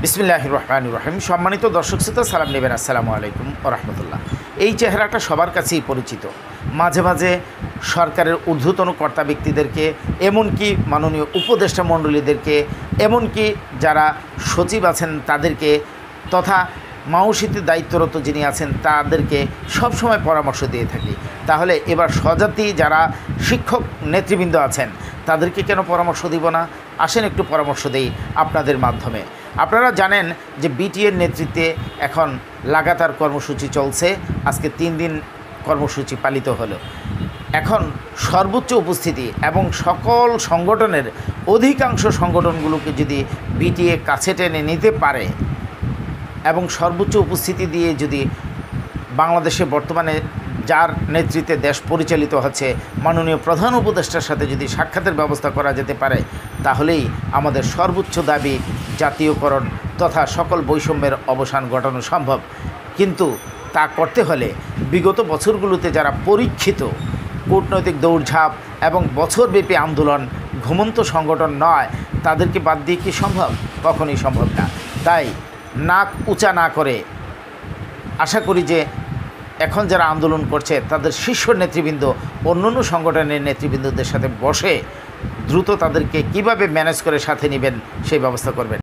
বিসমিল্লাহির রহমানির রহিম। সম্মানিত দর্শক শ্রোতা, সালাম নেবেন। আসসালামু আলাইকুম ওয়া রাহমাতুল্লাহ। এই চেহারাটা সবার কাছেই পরিচিত। মাঝে মাঝে সরকারের ঊর্ধ্বতন কর্তা ব্যক্তিদেরকে, এমনকি মাননীয় উপদেষ্টা মণ্ডলীদেরকে, এমনকি যারা সচিব আছেন তাদেরকে, তথা মাউসিতে দায়িত্বরত যিনি আছেন তাদেরকে সবসময় পরামর্শ দিয়ে থাকি। তাহলে এবার স্বজাতি যারা শিক্ষক নেতৃবৃন্দ আছেন তাদেরকে কেন পরামর্শ দিব না? আসেন একটু পরামর্শ দেই আপনাদের মাধ্যমে। আপনারা জানেন যে বিটিএর নেতৃত্বে এখন লাগাতার কর্মসূচি চলছে। আজকে 3 দিন কর্মসূচি পালিত হলো। এখন সর্বোচ্চ উপস্থিতি এবং সকল সংগঠনের অধিকাংশ সংগঠনগুলোকে যদি বিটিএ কাছে টেনে নিতে পারে এবং সর্বোচ্চ উপস্থিতি দিয়ে যদি বাংলাদেশে বর্তমানে যার নেতৃত্বে দেশ পরিচালিত হচ্ছে মাননীয় প্রধান উপদেষ্টার সাথে যদি সাক্ষাতের ব্যবস্থা করা যেতে পারে, তাহলেই আমাদের সর্বোচ্চ দাবি জাতীয়করণ তথা সকল বৈষম্যের অবসান ঘটানো সম্ভব। কিন্তু তা করতে হলে বিগত বছরগুলোতে যারা পরীক্ষিত কূটনৈতিক দৌড়ঝাঁপ এবং বছরব্যাপী আন্দোলন, ঘুমন্ত সংগঠন নয়, তাদেরকে বাদ দিয়ে কি সম্ভব? কখনোই সম্ভব না। তাই নাক উঁচা না করে আশা করি যে এখন যারা আন্দোলন করছে তাদের শীর্ষ নেতৃবৃন্দ অন্যান্য সংগঠনের নেতৃবৃন্দদের সাথে বসে দ্রুত তাদেরকে কিভাবে ম্যানেজ করে সাথে নেবেন সেই ব্যবস্থা করবেন।